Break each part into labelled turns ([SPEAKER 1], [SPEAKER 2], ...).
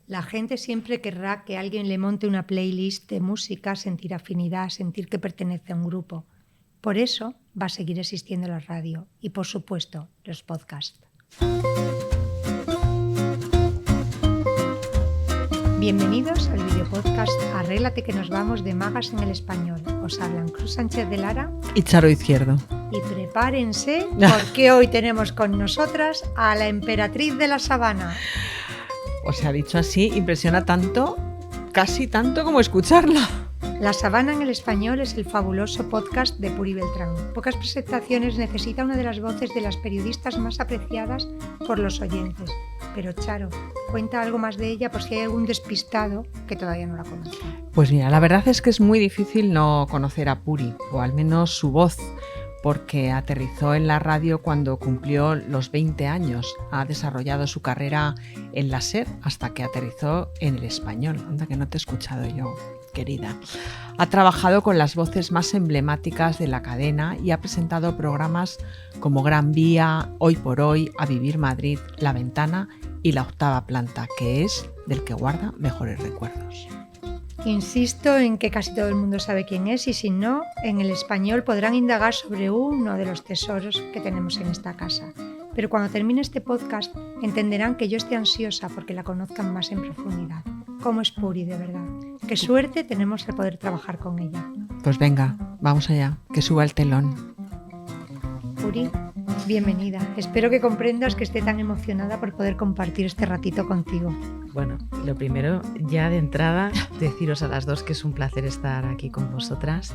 [SPEAKER 1] La gente siempre querrá que alguien le monte una playlist de música, sentir afinidad, sentir que pertenece a un grupo. Por eso va a seguir existiendo la radio y, por supuesto, los podcasts. Bienvenidos al videopodcast Arréglate que nos vamos de Magas en el Español. Os hablan Cruz Sánchez de Lara
[SPEAKER 2] y Charo Izquierdo.
[SPEAKER 1] Y prepárense porque hoy tenemos con nosotras a la emperatriz de la sabana.
[SPEAKER 2] O sea, dicho así, impresiona tanto, casi tanto como escucharla.
[SPEAKER 1] La Sabana en el Español es el fabuloso podcast de Puri Beltrán. Pocas presentaciones necesita una de las voces de las periodistas más apreciadas por los oyentes. Pero Charo, cuenta algo más de ella por si hay algún despistado que todavía no la conoce.
[SPEAKER 2] Pues mira, la verdad es que es muy difícil no conocer a Puri, o al menos su voz, porque aterrizó en la radio cuando cumplió los 20 años. Ha desarrollado su carrera en la SER hasta que aterrizó en el Español. Anda que no te he escuchado yo, querida. Ha trabajado con las voces más emblemáticas de la cadena y ha presentado programas como Gran Vía, Hoy por Hoy, A Vivir Madrid, La Ventana y La Octava Planta, que es del que guarda mejores recuerdos.
[SPEAKER 1] Insisto en que casi todo el mundo sabe quién es y si no, en el Español podrán indagar sobre uno de los tesoros que tenemos en esta casa. Pero cuando termine este podcast entenderán que yo estoy ansiosa porque la conozcan más en profundidad. ¿Cómo es Puri de verdad? Qué suerte tenemos de poder trabajar con ella.
[SPEAKER 2] Pues venga, vamos allá, que suba el telón.
[SPEAKER 1] Puri, bienvenida. Espero que comprendas que esté tan emocionada por poder compartir este ratito contigo.
[SPEAKER 3] Bueno, lo primero, ya de entrada, deciros a las dos que es un placer estar aquí con vosotras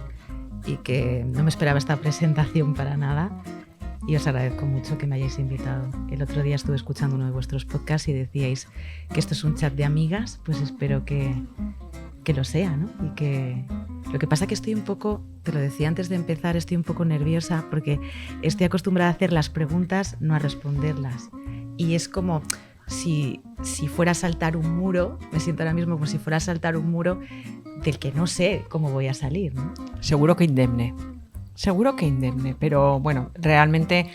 [SPEAKER 3] y que no me esperaba esta presentación para nada y os agradezco mucho que me hayáis invitado. El otro día estuve escuchando uno de vuestros podcasts y decíais que esto es un chat de amigas, pues espero que lo sea, ¿no? Y que lo que pasa que estoy un poco, te lo decía antes de empezar, estoy un poco nerviosa porque estoy acostumbrada a hacer las preguntas, no a responderlas. Y es como si fuera a saltar un muro, me siento ahora mismo como si fuera a saltar un muro del que no sé cómo voy a salir, ¿no?
[SPEAKER 2] Seguro que indemne, pero bueno, realmente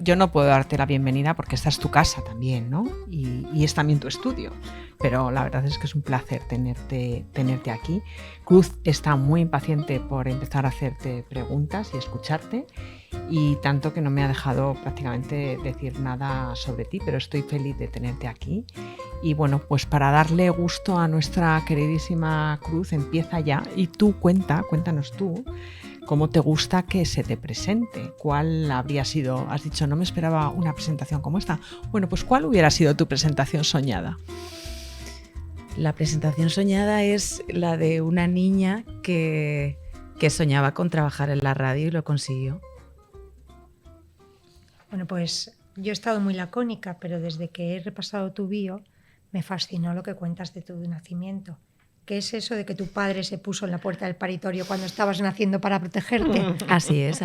[SPEAKER 2] yo no puedo darte la bienvenida porque esta es tu casa también, ¿no? Y es también tu estudio. Pero la verdad es que es un placer tenerte aquí. Cruz está muy impaciente por empezar a hacerte preguntas y escucharte, y tanto que no me ha dejado prácticamente decir nada sobre ti, pero estoy feliz de tenerte aquí. Y bueno, pues para darle gusto a nuestra queridísima Cruz, empieza ya y tú cuéntanos tú cómo te gusta que se te presente. ¿Cuál habría sido? Has dicho, no me esperaba una presentación como esta. Bueno, pues ¿cuál hubiera sido tu presentación soñada?
[SPEAKER 3] La presentación soñada es la de una niña que soñaba con trabajar en la radio y lo consiguió.
[SPEAKER 1] Bueno, pues yo he estado muy lacónica, pero desde que he repasado tu bio me fascinó lo que cuentas de tu nacimiento. ¿Qué es eso de que tu padre se puso en la puerta del paritorio cuando estabas naciendo para protegerte?
[SPEAKER 3] Así es.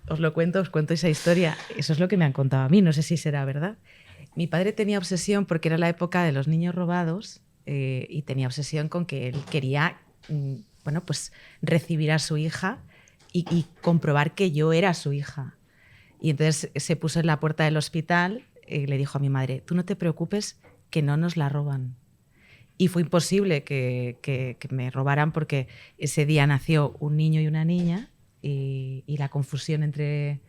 [SPEAKER 3] Os cuento esa historia. Eso es lo que me han contado a mí, no sé si será verdad. Mi padre tenía obsesión porque era la época de los niños robados y tenía obsesión con que él quería pues recibir a su hija y comprobar que yo era su hija. Y entonces se puso en la puerta del hospital y le dijo a mi madre, tú no te preocupes que no nos la roban. Y fue imposible que me robaran porque ese día nació un niño y una niña y la confusión entre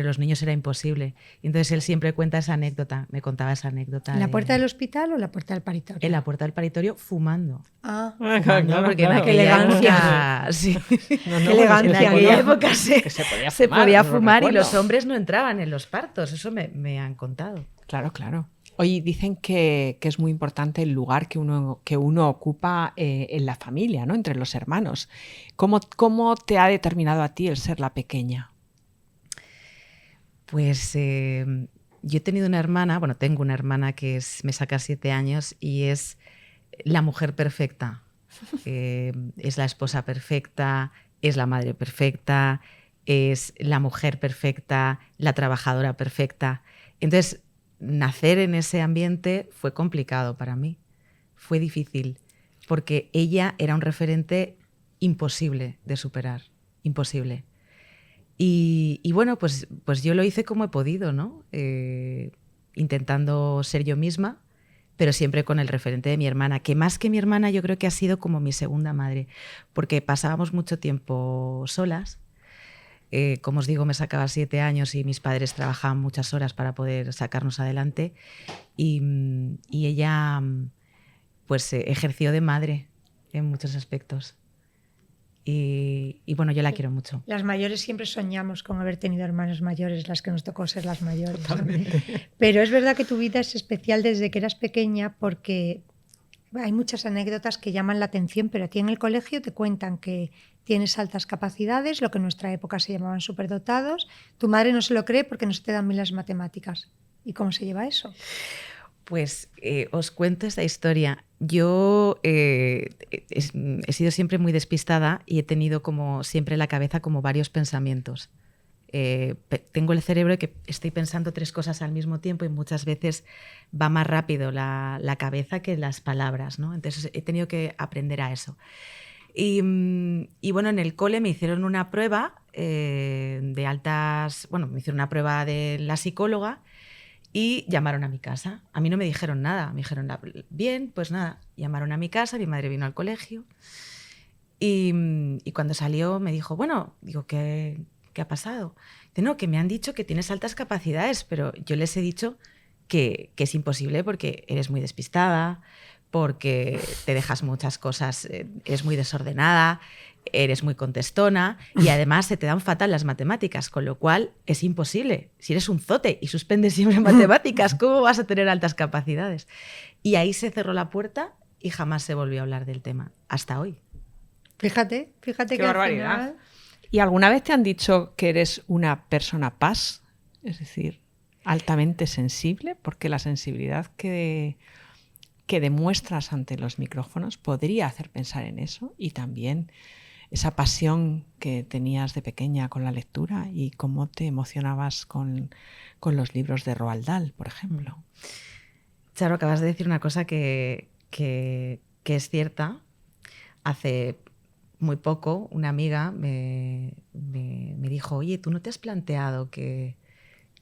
[SPEAKER 3] los niños era imposible. Y entonces él siempre cuenta esa anécdota, me contaba esa anécdota.
[SPEAKER 1] ¿En la puerta del hospital o en la puerta del paritorio?
[SPEAKER 3] En la puerta del paritorio fumando.
[SPEAKER 1] Claro,
[SPEAKER 3] porque en
[SPEAKER 1] qué elegancia.
[SPEAKER 3] Época, sí.
[SPEAKER 1] Qué elegancia.
[SPEAKER 3] En aquella época se podía fumar y los
[SPEAKER 2] hombres
[SPEAKER 3] hombres no entraban en los partos, eso me han contado.
[SPEAKER 2] Claro. Oye, dicen que es muy importante el lugar que uno ocupa en la familia, ¿no? Entre los hermanos. ¿Cómo te ha determinado a ti el ser la pequeña?
[SPEAKER 3] Pues yo he tenido una hermana, tengo una hermana que me saca 7 años y es la mujer perfecta. Es la esposa perfecta, es la madre perfecta, es la mujer perfecta, la trabajadora perfecta. Entonces, nacer en ese ambiente fue complicado para mí, fue difícil, porque ella era un referente imposible de superar, imposible. Y bueno, pues yo lo hice como he podido, ¿no? Intentando ser yo misma, pero siempre con el referente de mi hermana, que más que mi hermana yo creo que ha sido como mi segunda madre, porque pasábamos mucho tiempo solas. Como os digo, me sacaba 7 años y mis padres trabajaban muchas horas para poder sacarnos adelante, y ella pues ejerció de madre en muchos aspectos. Y bueno, yo la quiero mucho.
[SPEAKER 1] Las mayores siempre soñamos con haber tenido hermanas mayores, las que nos tocó ser las mayores.
[SPEAKER 2] Totalmente.
[SPEAKER 1] ¿No? Pero es verdad que tu vida es especial desde que eras pequeña, porque hay muchas anécdotas que llaman la atención, pero a ti en el colegio te cuentan que tienes altas capacidades, lo que en nuestra época se llamaban superdotados. Tu madre no se lo cree porque no se te dan bien las matemáticas. ¿Y cómo se lleva eso?
[SPEAKER 3] Pues os cuento esta historia. Yo he sido siempre muy despistada y he tenido como siempre en la cabeza como varios pensamientos. Tengo el cerebro que estoy pensando 3 cosas al mismo tiempo y muchas veces va más rápido la cabeza que las palabras, ¿no? Entonces he tenido que aprender a eso. Y bueno, en el cole me hicieron una prueba de altas... Bueno, me hicieron una prueba de la psicóloga y llamaron a mi casa. A mí no me dijeron nada. Me dijeron, bien, pues nada. Llamaron a mi casa, mi madre vino al colegio y cuando salió me dijo, bueno, digo, ¿qué ha pasado? Dice, no, que me han dicho que tienes altas capacidades, pero yo les he dicho que es imposible porque eres muy despistada, porque te dejas muchas cosas, eres muy desordenada, eres muy contestona y además se te dan fatal las matemáticas, con lo cual es imposible. Si eres un zote y suspendes siempre matemáticas, ¿cómo vas a tener altas capacidades? Y ahí se cerró la puerta y jamás se volvió a hablar del tema, hasta hoy.
[SPEAKER 1] Fíjate
[SPEAKER 2] Qué
[SPEAKER 1] que
[SPEAKER 2] barbaridad.
[SPEAKER 1] al final...
[SPEAKER 2] ¿Y alguna vez te han dicho que eres una persona paz? Es decir, altamente sensible, porque la sensibilidad que demuestras ante los micrófonos podría hacer pensar en eso, y también esa pasión que tenías de pequeña con la lectura y cómo te emocionabas con los libros de Roald Dahl, por ejemplo.
[SPEAKER 3] Charo, acabas de decir una cosa que es cierta. Hace muy poco una amiga me dijo, oye, ¿tú no te has planteado que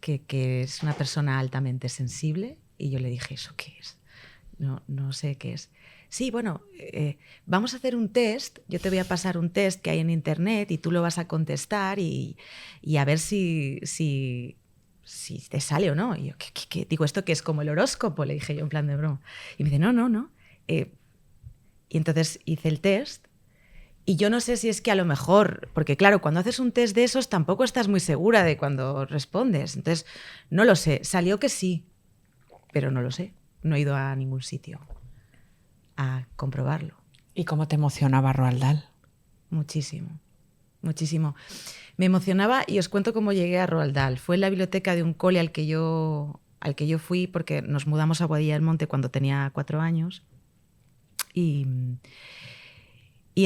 [SPEAKER 3] eres una persona altamente sensible? Y yo le dije, ¿eso qué es? No sé qué es. Sí, bueno, vamos a hacer un test, yo te voy a pasar un test que hay en internet y tú lo vas a contestar y a ver si te sale o no. Y yo, ¿qué? Digo, ¿esto qué es? ¿Como el horóscopo? Le dije yo en plan de broma. Y me dice, no. Y entonces hice el test y yo no sé si es que a lo mejor, porque claro, cuando haces un test de esos tampoco estás muy segura de cuando respondes. Entonces, no lo sé, salió que sí, pero no lo sé. No he ido a ningún sitio a comprobarlo.
[SPEAKER 2] ¿Y cómo te emocionaba Roald Dahl?
[SPEAKER 3] Muchísimo. Me emocionaba y os cuento cómo llegué a Roald Dahl. Fue en la biblioteca de un cole al que yo fui porque nos mudamos a Boadilla del Monte cuando tenía 4 años. Y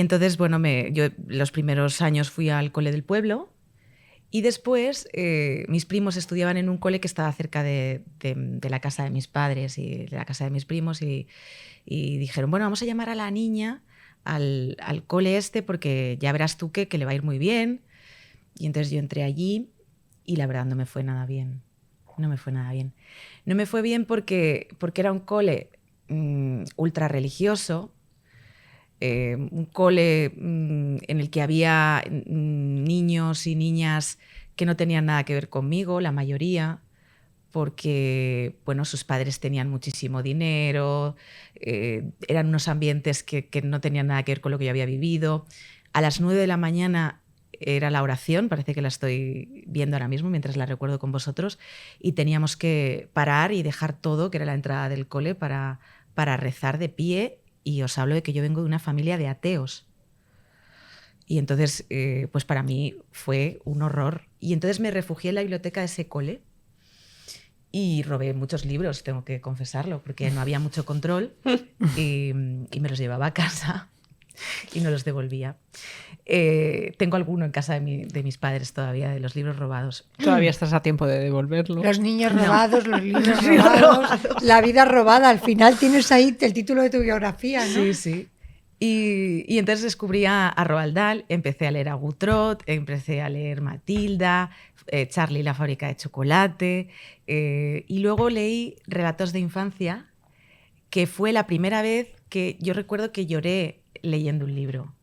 [SPEAKER 3] entonces, bueno, yo los primeros años fui al cole del pueblo y después mis primos estudiaban en un cole que estaba cerca de la casa de mis padres y de la casa de mis primos y dijeron, bueno, vamos a llamar a la niña al cole este porque ya verás tú que le va a ir muy bien. Y entonces yo entré allí y la verdad no me fue nada bien. No me fue bien porque era un cole ultra religioso, un cole en el que había niños y niñas que no tenían nada que ver conmigo, la mayoría, porque bueno, sus padres tenían muchísimo dinero, eran unos ambientes que no tenían nada que ver con lo que yo había vivido. A las 9 de la mañana era la oración, parece que la estoy viendo ahora mismo mientras la recuerdo con vosotros, y teníamos que parar y dejar todo, que era la entrada del cole, para rezar de pie. Y os hablo de que yo vengo de una familia de ateos. Y entonces, pues para mí fue un horror. Y entonces me refugié en la biblioteca de ese cole y robé muchos libros, tengo que confesarlo, porque no había mucho control y me los llevaba a casa y no los devolvía. Tengo alguno en casa de mis padres todavía, de los libros robados.
[SPEAKER 2] Todavía estás a tiempo de devolverlo.
[SPEAKER 1] Los niños robados, los libros robados, la vida robada. Al final tienes ahí el título de tu biografía, ¿no?
[SPEAKER 3] Sí. Y entonces descubrí a Roald Dahl, empecé a leer a Goutrot, empecé a leer Matilda, Charlie y la fábrica de chocolate, y luego leí relatos de infancia que fue la primera vez que yo recuerdo que lloré leyendo un libro.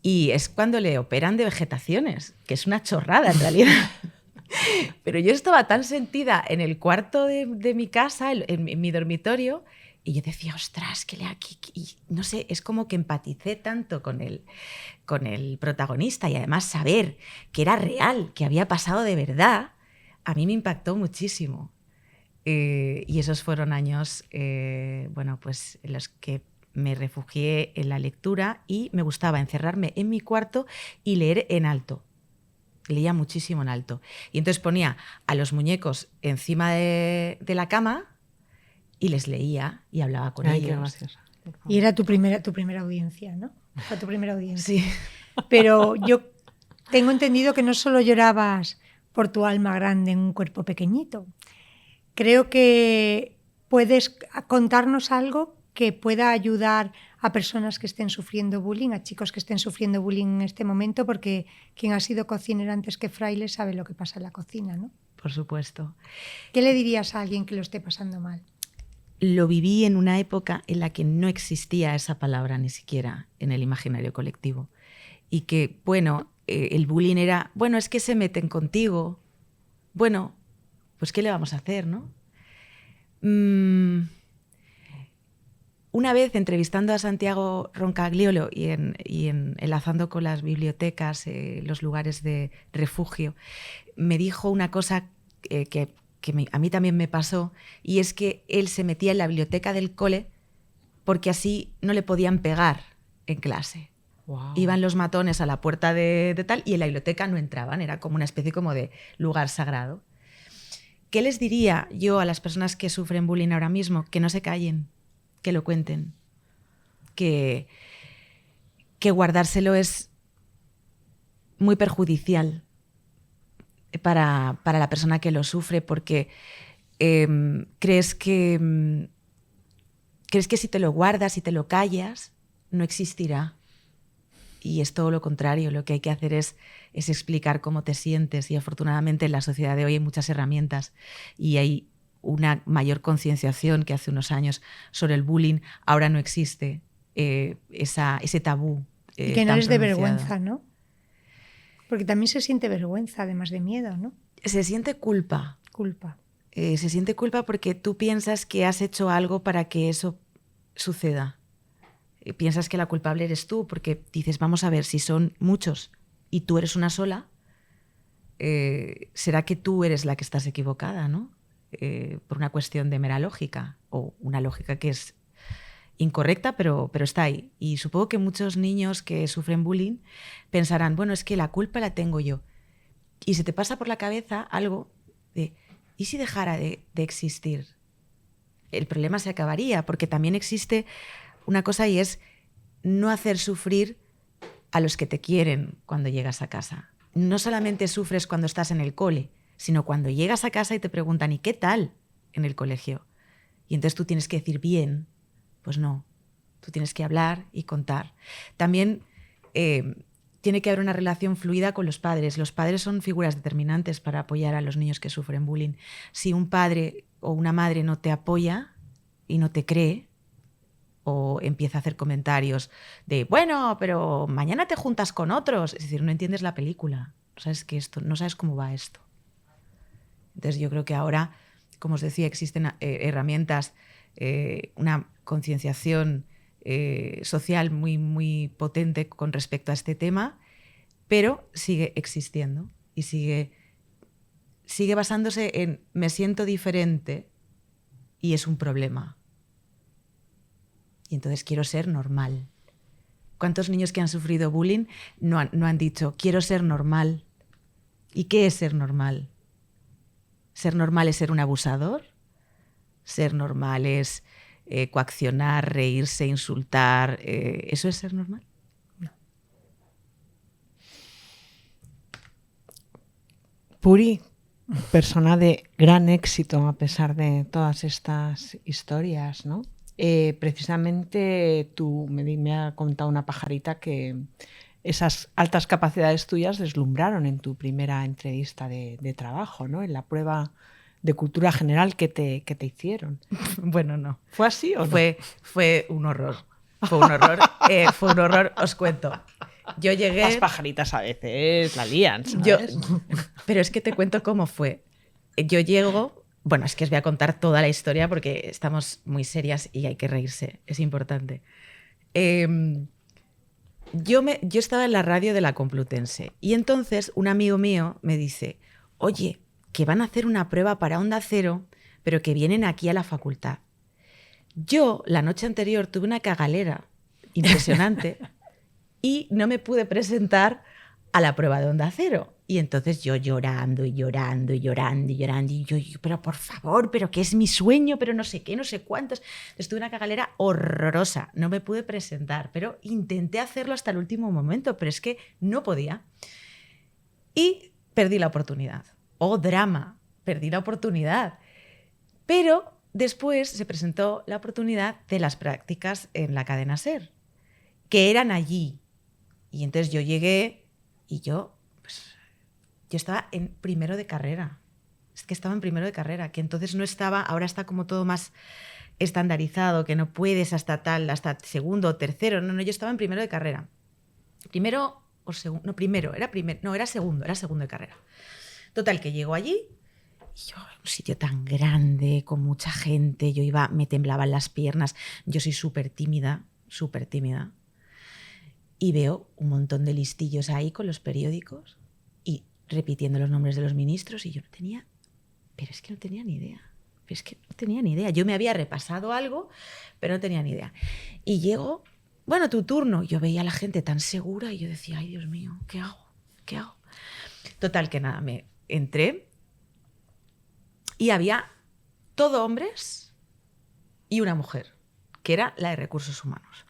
[SPEAKER 3] Y es cuando le operan de vegetaciones, que es una chorrada en realidad. Pero yo estaba tan sentida en el cuarto de mi casa, en mi dormitorio, y yo decía, ostras, que le aquí. Y no sé, es como que empaticé tanto con el protagonista, y además saber que era real, que había pasado de verdad, a mí me impactó muchísimo. Y esos fueron años, bueno, pues en los que me refugié en la lectura y me gustaba encerrarme en mi cuarto y leer en alto. Leía muchísimo en alto. Y entonces ponía a los muñecos encima de la cama y les leía y hablaba con
[SPEAKER 2] Ay,
[SPEAKER 3] ellos.
[SPEAKER 2] qué graciosa.
[SPEAKER 1] Y era tu primera audiencia, ¿no? Fue tu primera audiencia.
[SPEAKER 3] Sí.
[SPEAKER 1] Pero yo tengo entendido que no solo llorabas por tu alma grande en un cuerpo pequeñito. Creo que puedes contarnos algo que pueda ayudar a personas que estén sufriendo bullying, a chicos que estén sufriendo bullying en este momento, porque quien ha sido cocinero antes que fraile sabe lo que pasa en la cocina, ¿no?
[SPEAKER 3] Por supuesto.
[SPEAKER 1] ¿Qué le dirías a alguien que lo esté pasando mal?
[SPEAKER 3] Lo viví en una época en la que no existía esa palabra ni siquiera en el imaginario colectivo. Y que, bueno, el bullying era, bueno, es que se meten contigo. Bueno, pues ¿qué le vamos a hacer, no? Una vez entrevistando a Santiago Roncagliolo y enlazando con las bibliotecas, los lugares de refugio, me dijo una cosa que a mí también me pasó, y es que él se metía en la biblioteca del cole porque así no le podían pegar en clase. Wow. Iban los matones a la puerta de tal y en la biblioteca no entraban, era como una especie como de lugar sagrado. ¿Qué les diría yo a las personas que sufren bullying ahora mismo? Que no se callen, que lo cuenten, que guardárselo es muy perjudicial para la persona que lo sufre, porque crees que si te lo guardas y te lo callas, no existirá. Y es todo lo contrario, lo que hay que hacer es explicar cómo te sientes, y afortunadamente en la sociedad de hoy hay muchas herramientas y hay una mayor concienciación que hace unos años sobre el bullying. Ahora no existe ese tabú.
[SPEAKER 1] Y que no es de vergüenza, ¿no? Porque también se siente vergüenza, además de miedo, ¿no?
[SPEAKER 3] Se siente culpa.
[SPEAKER 1] Culpa.
[SPEAKER 3] Se siente culpa porque tú piensas que has hecho algo para que eso suceda. Piensas que la culpable eres tú, porque dices, vamos a ver, si son muchos y tú eres una sola, será que tú eres la que estás equivocada, ¿no? Por una cuestión de mera lógica, o una lógica que es incorrecta, pero está ahí. Y supongo que muchos niños que sufren bullying pensarán, bueno, es que la culpa la tengo yo. Y se te pasa por la cabeza algo de, ¿y si dejara de existir? El problema se acabaría, porque también existe una cosa, y es no hacer sufrir a los que te quieren cuando llegas a casa. No solamente sufres cuando estás en el cole, sino cuando llegas a casa y te preguntan, ¿y qué tal en el colegio? Y entonces tú tienes que decir, bien. Pues no, tú tienes que hablar y contar. También tiene que haber una relación fluida con los padres. Los padres son figuras determinantes para apoyar a los niños que sufren bullying. Si un padre o una madre no te apoya y no te cree, o empieza a hacer comentarios de, bueno, pero mañana te juntas con otros. Es decir, no entiendes la película, no sabes cómo va esto. Entonces yo creo que ahora, como os decía, existen herramientas, una concienciación social muy, muy potente con respecto a este tema, pero sigue existiendo y sigue basándose en me siento diferente y es un problema. Y entonces quiero ser normal. ¿Cuántos niños que han sufrido bullying no han dicho, quiero ser normal? ¿Y qué es ser normal? ¿Ser normal es ser un abusador? ¿Ser normal es coaccionar, reírse, insultar? ¿Eso es ser normal?
[SPEAKER 1] No.
[SPEAKER 2] Puri, persona de gran éxito a pesar de todas estas historias, ¿no? Precisamente tú me ha contado una pajarita que esas altas capacidades tuyas deslumbraron en tu primera entrevista de trabajo, ¿no? En la prueba de cultura general que te hicieron.
[SPEAKER 3] Bueno, no.
[SPEAKER 2] ¿Fue así o no?
[SPEAKER 3] Fue un horror. Fue un horror. Fue un horror, os cuento. Yo llegué...
[SPEAKER 2] Las pajaritas a veces la lían, ¿sabes?
[SPEAKER 3] Pero es que te cuento cómo fue. Yo llego... Bueno, es que os voy a contar toda la historia porque estamos muy serias y hay que reírse. Es importante. Yo estaba en la radio de la Complutense y entonces un amigo mío me dice, oye, que van a hacer una prueba para Onda Cero, pero que vienen aquí a la facultad. Yo, la noche anterior, tuve una cagalera impresionante y no me pude presentar a la prueba de Onda Cero. Y entonces yo llorando, y yo, pero por favor, pero que es mi sueño, pero no sé qué, no sé cuántos. Estuve una cagalera horrorosa, no me pude presentar, pero intenté hacerlo hasta el último momento, pero es que no podía. Y perdí la oportunidad. ¡Oh, drama! Perdí la oportunidad. Pero después se presentó la oportunidad de las prácticas en la cadena SER, que eran allí. Y entonces yo llegué y yo estaba en primero de carrera. Es que estaba en primero de carrera, que entonces no estaba, ahora está como todo más estandarizado, que no puedes hasta segundo o tercero. No, yo estaba en primero de carrera. Primero o segundo, era segundo de carrera. Total, que llego allí, y yo, un sitio tan grande, con mucha gente, me temblaban las piernas, yo soy súper tímida, y veo un montón de listillos ahí con los periódicos y repitiendo los nombres de los ministros y yo no tenía ni idea. Yo me había repasado algo, pero no tenía ni idea. Y llego, bueno, tu turno. Yo veía a la gente tan segura y yo decía, ay, Dios mío, ¿qué hago? Total, que nada, me entré y había todo hombres y una mujer, que era la de recursos humanos.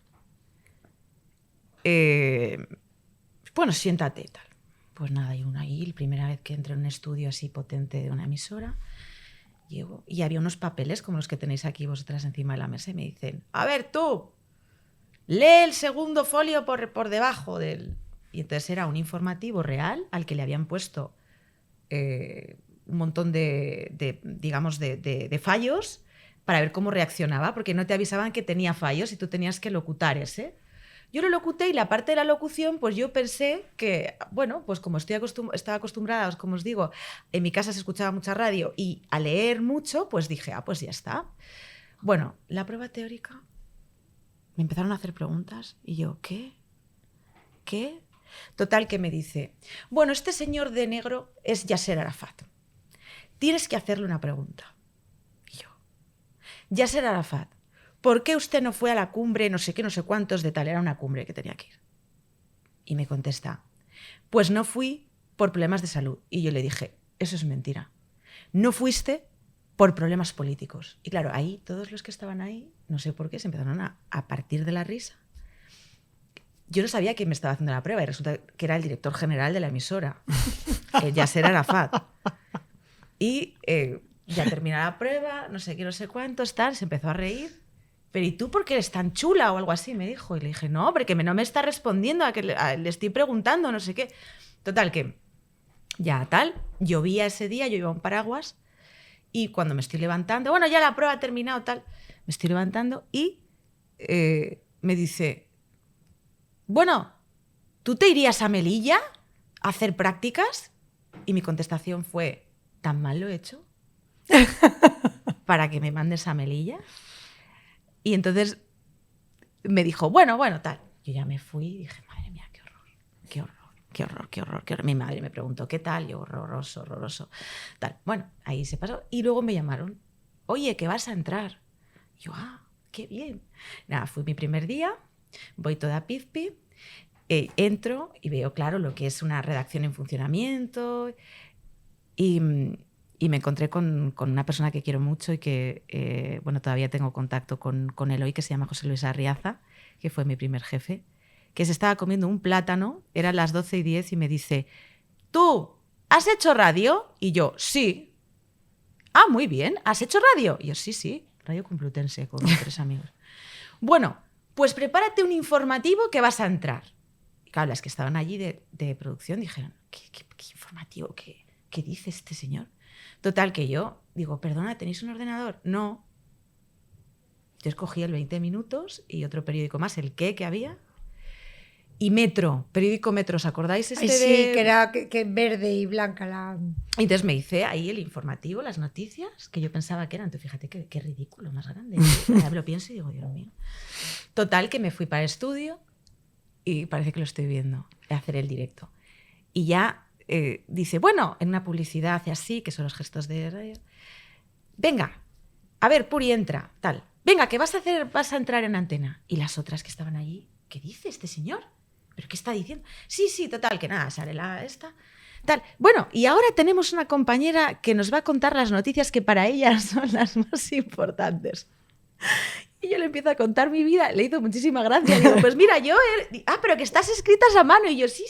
[SPEAKER 3] Bueno, siéntate y tal. Pues nada, yo ahí, la primera vez que entré en un estudio así potente de una emisora, llego y había unos papeles como los que tenéis aquí vosotras encima de la mesa y me dicen, a ver tú, lee el segundo folio por debajo del... Y entonces era un informativo real al que le habían puesto un montón de fallos para ver cómo reaccionaba, porque no te avisaban que tenía fallos y tú tenías que locutar ese. Yo lo locuté y la parte de la locución, pues yo pensé que, bueno, pues como estaba acostumbrada, como os digo, en mi casa se escuchaba mucha radio y a leer mucho, pues dije, pues ya está. Bueno, la prueba teórica, me empezaron a hacer preguntas y yo, ¿qué? Total, que me dice, bueno, este señor de negro es Yasser Arafat. Tienes que hacerle una pregunta. Y yo, Yasser Arafat, ¿por qué usted no fue a la cumbre, no sé qué, no sé cuántos de tal? Era una cumbre que tenía que ir. Y me contesta, pues no fui por problemas de salud. Y yo le dije, eso es mentira. No fuiste por problemas políticos. Y claro, ahí todos los que estaban ahí, no sé por qué, se empezaron a partir de la risa. Yo no sabía quién me estaba haciendo la prueba y resulta que era el director general de la emisora, Yasser Arafat. Y ya terminó la prueba, no sé qué, no sé cuántos, tal, se empezó a reír. Pero ¿y tú por qué eres tan chula? O algo así, me dijo. Y le dije, no, porque no me está respondiendo, le estoy preguntando, no sé qué. Total, que ya tal, llovía ese día, yo iba a un paraguas y cuando me estoy levantando, bueno, ya la prueba ha terminado, tal, me estoy levantando y me dice, bueno, ¿tú te irías a Melilla a hacer prácticas? Y mi contestación fue, ¿tan mal lo he hecho? ¿Para que me mandes a Melilla? Y entonces me dijo, bueno, tal. Yo ya me fui y dije, madre mía, qué horror. Mi madre me preguntó, ¿qué tal? Yo, horroroso. Tal. Bueno, ahí se pasó. Y luego me llamaron, oye, que vas a entrar. Y yo, qué bien. Nada, fue mi primer día, voy toda pizpi, entro y veo, claro, lo que es una redacción en funcionamiento y me encontré con una persona que quiero mucho y que, bueno, todavía tengo contacto con él hoy, que se llama José Luis Arriaza, que fue mi primer jefe, que se estaba comiendo un plátano, eran las 12:10 y me dice, ¿tú has hecho radio? Y yo, sí. Muy bien, ¿has hecho radio? Y yo, sí, Radio Complutense, con 3 amigos. Bueno, pues prepárate un informativo que vas a entrar. Y claro, las que estaban allí de producción dijeron, ¿qué informativo? ¿Qué dice este señor? Total, que yo Digo, perdona, ¿tenéis un ordenador? No. Yo escogí el 20 minutos y otro periódico más, el que había. Y Metro, periódico Metro, ¿os acordáis?
[SPEAKER 1] Ay, sí, que era que verde y blanca la...
[SPEAKER 3] Entonces me hice ahí el informativo, las noticias, que yo pensaba que eran. Entonces fíjate qué ridículo, más grande. Ahora lo pienso y digo, Dios mío. Total, que me fui para el estudio y parece que lo estoy viendo, hacer el directo. Y ya dice, bueno, en una publicidad hace así, que son los gestos de radio. Venga, a ver, Puri, entra, tal. Venga, que vas a entrar en antena. Y las otras que estaban allí, ¿qué dice este señor? ¿Pero qué está diciendo? Sí, total, que nada, sale esta. Tal. Bueno, y ahora tenemos una compañera que nos va a contar las noticias que para ella son las más importantes. Y yo le empiezo a contar mi vida, le hizo muchísima gracia. Digo, pues mira, pero que estás escritas a mano. Y yo, sí,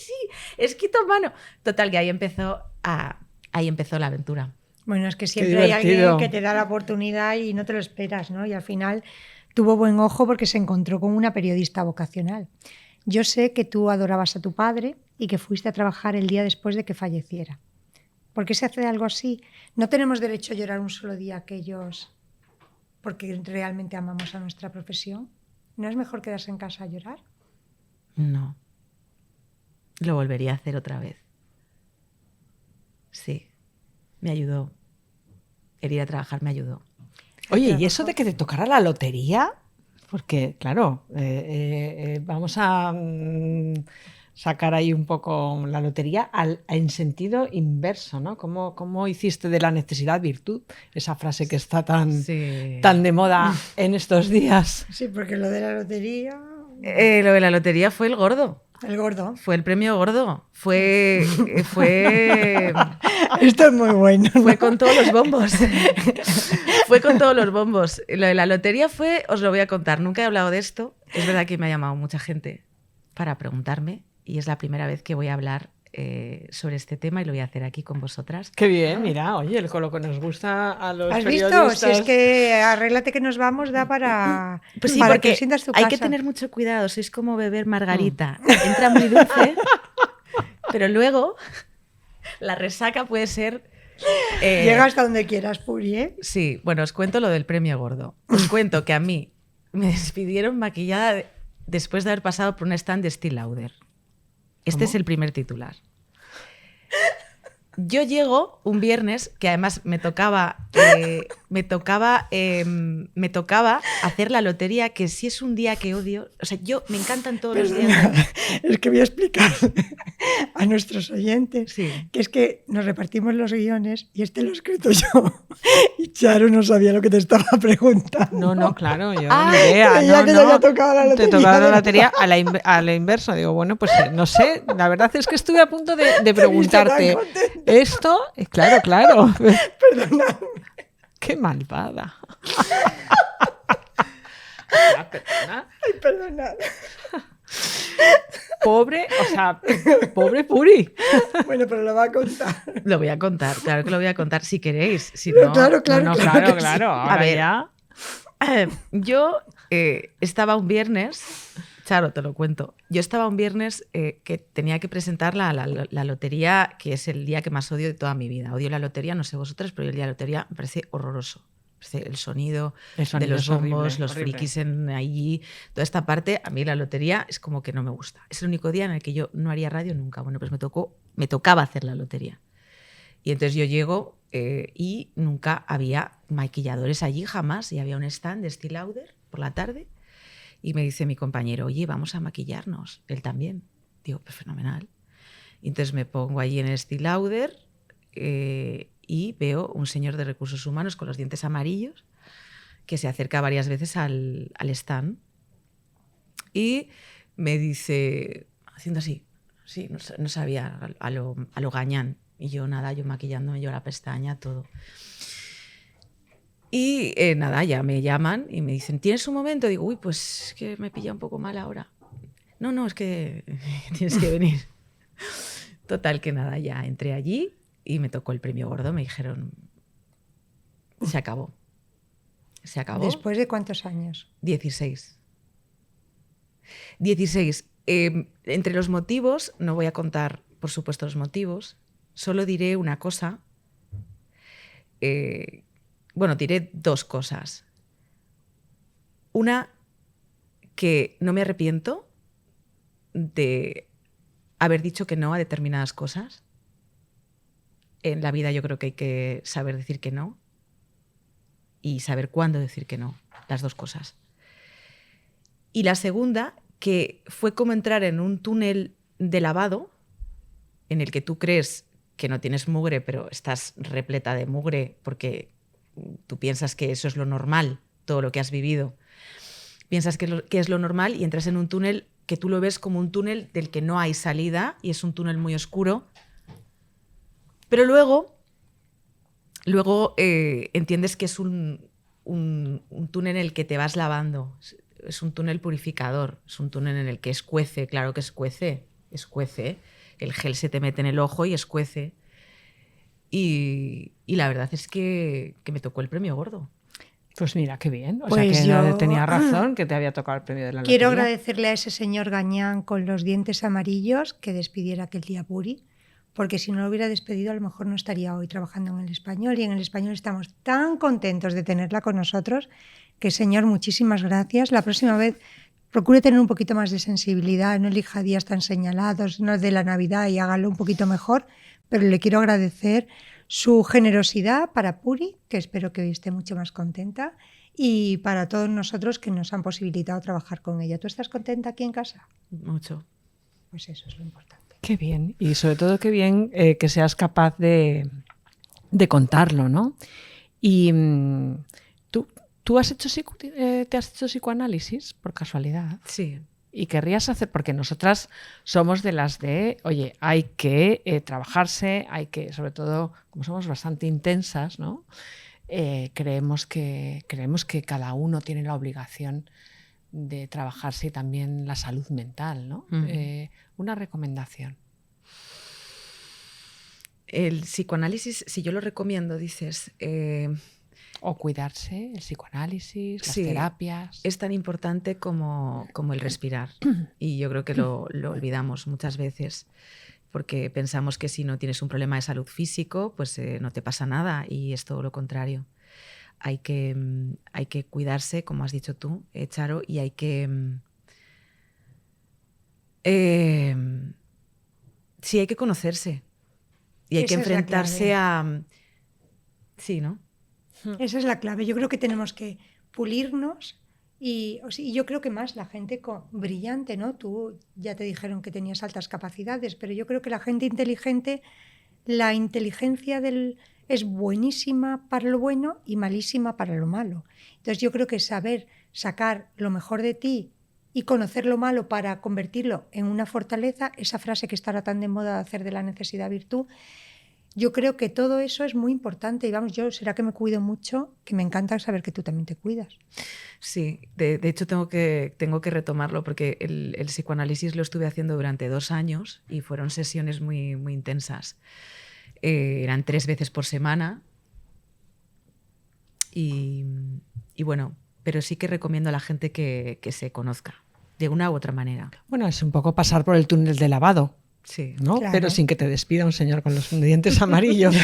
[SPEAKER 3] escrito a mano. Total, que ahí empezó la aventura.
[SPEAKER 1] Bueno, es que siempre hay alguien que te da la oportunidad y no te lo esperas, ¿no? Y al final tuvo buen ojo porque se encontró con una periodista vocacional. Yo sé que tú adorabas a tu padre y que fuiste a trabajar el día después de que falleciera. ¿Por qué se hace algo así? No tenemos derecho a llorar un solo día aquellos porque realmente amamos a nuestra profesión. ¿No es mejor quedarse en casa a llorar?
[SPEAKER 3] No. Lo volvería a hacer otra vez. Sí. Me ayudó. El ir a trabajar me ayudó.
[SPEAKER 2] Oye, ¿y eso de que te tocara la lotería? Porque, claro, vamos a sacar ahí un poco la lotería en sentido inverso, ¿no? ¿Cómo hiciste de la necesidad virtud? Esa frase que está tan de moda en estos días.
[SPEAKER 1] Sí, porque lo de la lotería...
[SPEAKER 3] Lo de la lotería fue el gordo.
[SPEAKER 1] El gordo.
[SPEAKER 3] Fue el premio gordo. Fue
[SPEAKER 1] Esto es muy bueno, ¿no?
[SPEAKER 3] Fue con todos los bombos. Fue con todos los bombos. Lo de la lotería os lo voy a contar. Nunca he hablado de esto. Es verdad que me ha llamado mucha gente para preguntarme y es la primera vez que voy a hablar sobre este tema y lo voy a hacer aquí con vosotras.
[SPEAKER 2] Qué bien, mira, oye, con lo que nos gusta a los
[SPEAKER 1] ¿Has
[SPEAKER 2] periodistas.
[SPEAKER 1] visto? Si es que arréglate que nos vamos, da para,
[SPEAKER 3] pues sí,
[SPEAKER 1] para
[SPEAKER 3] porque
[SPEAKER 1] que sientas tu casa.
[SPEAKER 3] Hay que tener mucho cuidado, sois como beber margarita. Entra muy dulce, pero luego la resaca puede ser...
[SPEAKER 1] Llega hasta donde quieras, Puri, ¿eh?
[SPEAKER 3] Sí, bueno, os cuento lo del premio gordo. Os cuento que a mí me despidieron maquillada después de haber pasado por un stand de Estée Lauder. Este es el primer titular. Yo llego un viernes, que además me tocaba hacer la lotería, que si es un día que odio, o sea, me encantan todos los días.
[SPEAKER 1] Es que voy a explicar a nuestros oyentes
[SPEAKER 3] Sí.
[SPEAKER 1] que es que nos repartimos los guiones y este lo he escrito yo y Charo no sabía lo que te estaba preguntando.
[SPEAKER 2] No, claro, yo ni idea.
[SPEAKER 1] Creía que te había tocado la lotería.
[SPEAKER 2] Te tocaba la lotería a la inversa. Digo, bueno, pues no sé, la verdad es que estuve a punto de preguntarte esto. Claro.
[SPEAKER 1] Perdonadme.
[SPEAKER 2] Qué malvada. Perdona.
[SPEAKER 1] Ay, perdonad.
[SPEAKER 2] Pobre Puri.
[SPEAKER 1] Bueno, pero lo va a contar.
[SPEAKER 3] Lo voy a contar, claro que lo voy a contar si queréis. Si
[SPEAKER 1] No,
[SPEAKER 3] no,
[SPEAKER 1] claro.
[SPEAKER 2] Ahora
[SPEAKER 3] A ver,
[SPEAKER 2] ya.
[SPEAKER 3] Yo estaba un viernes, Charo, te lo cuento. Yo estaba un viernes que tenía que presentar la lotería, que es el día que más odio de toda mi vida. Odio la lotería, no sé vosotras, pero el día de la lotería me parece horroroso. El sonido de los bombos,
[SPEAKER 2] horrible,
[SPEAKER 3] los frikis allí, toda esta parte, a mí la lotería es como que no me gusta. Es el único día en el que yo no haría radio nunca. Bueno, pues me tocaba hacer la lotería. Y entonces yo llego y nunca había maquilladores allí, jamás, y había un stand de Estée Lauder por la tarde. Y me dice mi compañero, oye, vamos a maquillarnos. Él también. Digo, pues fenomenal. Y entonces me pongo allí en Estée Lauder y veo un señor de recursos humanos con los dientes amarillos que se acerca varias veces al stand y me dice, haciendo así, sí, no sabía, a lo gañán. Y yo nada, yo maquillándome, yo la pestaña, todo. Y nada, ya me llaman y me dicen, ¿tienes un momento? Digo, uy, pues es que me pilla un poco mal ahora. No, es que tienes que venir. Total, que nada, ya entré allí y me tocó el premio gordo. Me dijeron, se acabó. Se acabó.
[SPEAKER 1] ¿Después de cuántos años?
[SPEAKER 3] 16. 16. Entre los motivos, no voy a contar, por supuesto, los motivos, solo diré una cosa, Bueno, diré 2 cosas. Una, que no me arrepiento de haber dicho que no a determinadas cosas. En la vida yo creo que hay que saber decir que no y saber cuándo decir que no, las 2 cosas. Y la segunda, que fue como entrar en un túnel de lavado en el que tú crees que no tienes mugre, pero estás repleta de mugre porque tú piensas que eso es lo normal, todo lo que has vivido. Piensas que es lo normal y entras en un túnel que tú lo ves como un túnel del que no hay salida y es un túnel muy oscuro. Pero luego entiendes que es un túnel en el que te vas lavando. Es un túnel purificador, es un túnel en el que escuece, claro que escuece. El gel se te mete en el ojo y escuece. Y la verdad es que me tocó el premio gordo.
[SPEAKER 2] Pues mira, qué bien. O
[SPEAKER 1] Pues
[SPEAKER 2] sea que
[SPEAKER 1] yo
[SPEAKER 2] tenía razón que te había tocado el premio de la lotería.
[SPEAKER 1] quiero agradecerle a ese señor Gañán con los dientes amarillos que despidiera aquel día Puri, porque si no lo hubiera despedido a lo mejor no estaría hoy trabajando en El Español, y en El Español estamos tan contentos de tenerla con nosotros que, señor, muchísimas gracias. La próxima vez procure tener un poquito más de sensibilidad, no elija días tan señalados, no de la Navidad, y hágalo un poquito mejor, pero le quiero agradecer su generosidad para Puri, que espero que hoy esté mucho más contenta, y para todos nosotros que nos han posibilitado trabajar con ella. ¿Tú estás contenta aquí en casa?
[SPEAKER 3] Mucho.
[SPEAKER 1] Pues eso es lo importante.
[SPEAKER 2] Qué bien. Y sobre todo qué bien que seas capaz de contarlo, ¿no? Y ¿tú has hecho te has hecho psicoanálisis por casualidad?
[SPEAKER 3] Sí.
[SPEAKER 2] Y querrías hacer, porque nosotras somos de las de, oye, hay que trabajarse, hay que, sobre todo, como somos bastante intensas, ¿no? Creemos que cada uno tiene la obligación de trabajarse y también la salud mental, ¿no? Una recomendación.
[SPEAKER 3] El psicoanálisis, si yo lo recomiendo, dices...
[SPEAKER 2] O cuidarse, el psicoanálisis, las
[SPEAKER 3] sí,
[SPEAKER 2] terapias.
[SPEAKER 3] Es tan importante como el respirar. Y yo creo que lo olvidamos muchas veces, porque pensamos que si no tienes un problema de salud físico, pues no te pasa nada, y es todo lo contrario. Hay que cuidarse, como has dicho tú, Charo, y hay que... sí, hay que conocerse. Y hay
[SPEAKER 1] Esa
[SPEAKER 3] que enfrentarse
[SPEAKER 1] es
[SPEAKER 3] a... Sí, ¿no?
[SPEAKER 1] Esa es la clave. Yo creo que tenemos que pulirnos y yo creo que más la gente brillante, ¿no? Tú ya te dijeron que tenías altas capacidades, pero yo creo que la gente inteligente, la inteligencia es buenísima para lo bueno y malísima para lo malo. Entonces yo creo que saber sacar lo mejor de ti y conocer lo malo para convertirlo en una fortaleza, esa frase que está ahora tan de moda de hacer de la necesidad virtud, yo creo que todo eso es muy importante. Y vamos, será que me cuido mucho, que me encanta saber que tú también te cuidas.
[SPEAKER 3] Sí, de hecho tengo que retomarlo, porque el psicoanálisis lo estuve haciendo durante 2 años y fueron sesiones muy, muy intensas. Eran 3 veces por semana y bueno, pero sí que recomiendo a la gente que se conozca de una u otra manera.
[SPEAKER 2] Bueno, es un poco pasar por el túnel de lavado.
[SPEAKER 3] Sí,
[SPEAKER 2] ¿no?
[SPEAKER 1] Claro.
[SPEAKER 2] Pero sin que te despida un señor con los dientes amarillos.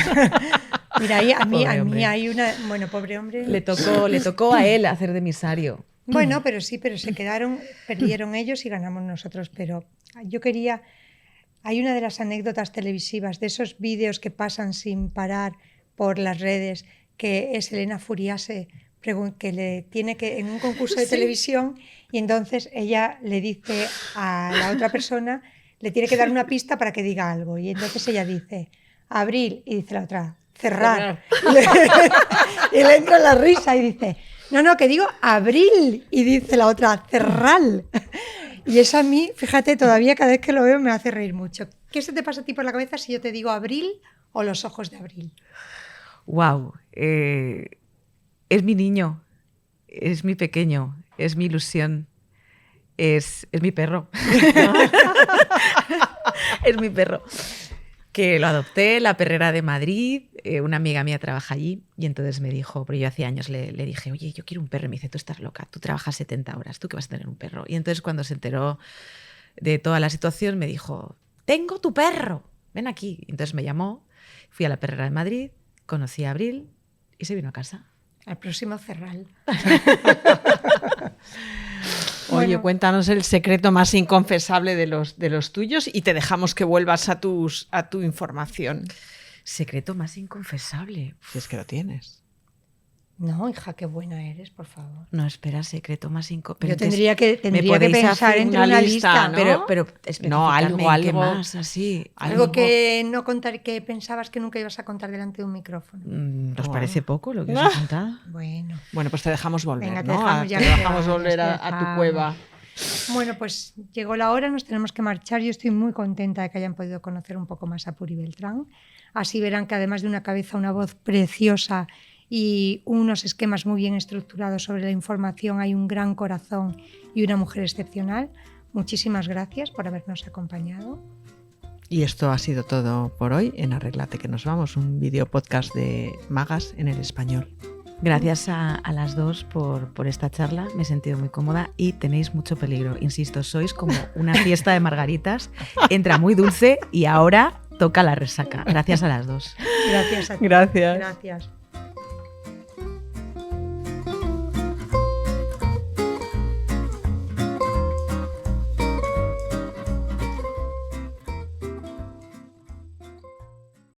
[SPEAKER 1] Mira, a mí hay una... Bueno, pobre hombre...
[SPEAKER 3] Le tocó a él hacer de emisario.
[SPEAKER 1] Bueno, pero sí, pero perdieron ellos y ganamos nosotros. Pero yo quería... Hay una de las anécdotas televisivas, de esos vídeos que pasan sin parar por las redes, que es Elena Furiase, que le tiene que en un concurso de televisión, y entonces ella le dice a la otra persona... Le tiene que dar una pista para que diga algo. Y entonces ella dice, Abril, y dice la otra, cerrar. Y le entra la risa y dice, no, que digo Abril, y dice la otra, cerrar. Y eso a mí, fíjate, todavía cada vez que lo veo me hace reír mucho. ¿Qué se te pasa a ti por la cabeza si yo te digo Abril o los ojos de Abril?
[SPEAKER 3] Wow, es mi niño, es mi pequeño, es mi ilusión. Es mi perro. Es mi perro. Que lo adopté, la perrera de Madrid. Una amiga mía trabaja allí y entonces me dijo, pero yo hace años le dije, oye, yo quiero un perro. Y me dice, tú estás loca, tú trabajas 70 horas, ¿tú qué vas a tener un perro? Y entonces cuando se enteró de toda la situación me dijo, tengo tu perro, ven aquí. Y entonces me llamó, fui a la perrera de Madrid, conocí a Abril y se vino a casa.
[SPEAKER 1] Al próximo Cerral.
[SPEAKER 2] Oye,
[SPEAKER 1] Bueno.
[SPEAKER 2] cuéntanos el secreto más inconfesable de los tuyos y te dejamos que vuelvas a tu información.
[SPEAKER 3] Secreto más inconfesable.
[SPEAKER 2] Si es que lo tienes.
[SPEAKER 1] No, hija, qué buena eres, por favor.
[SPEAKER 3] No, espera, secreto más inconfesable.
[SPEAKER 1] Yo tendría que
[SPEAKER 3] podéis
[SPEAKER 1] pensar
[SPEAKER 3] hacer
[SPEAKER 1] entre
[SPEAKER 2] una
[SPEAKER 1] una
[SPEAKER 2] lista,
[SPEAKER 1] lista,
[SPEAKER 2] ¿no?
[SPEAKER 3] Pero
[SPEAKER 2] No,
[SPEAKER 3] especificarme
[SPEAKER 2] algo,
[SPEAKER 3] ¿qué más? Así.
[SPEAKER 1] algo que no contar, que pensabas que nunca ibas a contar delante de un micrófono.
[SPEAKER 3] ¿Os
[SPEAKER 2] Bueno.
[SPEAKER 3] parece poco lo que os he contado?
[SPEAKER 1] Bueno.
[SPEAKER 2] Bueno, pues te dejamos volver,
[SPEAKER 1] Venga, te
[SPEAKER 2] ¿no?
[SPEAKER 1] dejamos ya
[SPEAKER 2] Te
[SPEAKER 1] que te
[SPEAKER 2] dejamos
[SPEAKER 1] vayas,
[SPEAKER 2] volver
[SPEAKER 1] te
[SPEAKER 2] a tu
[SPEAKER 1] dejamos.
[SPEAKER 2] cueva.
[SPEAKER 1] Bueno, pues llegó la hora, nos tenemos que marchar. Yo estoy muy contenta de que hayan podido conocer un poco más a Puri Beltrán. Así verán que además de una cabeza, una voz preciosa y unos esquemas muy bien estructurados sobre la información, hay un gran corazón y una mujer excepcional. Muchísimas gracias por habernos acompañado.
[SPEAKER 2] Y esto ha sido todo por hoy en Arréglate que nos vamos, un video podcast de magas en el español.
[SPEAKER 3] Gracias a las dos por esta charla, me he sentido muy cómoda y tenéis mucho peligro. Insisto, sois como una fiesta de margaritas, entra muy dulce y ahora toca la resaca. Gracias a las dos.
[SPEAKER 1] Gracias a ti.
[SPEAKER 2] Gracias.
[SPEAKER 1] Gracias.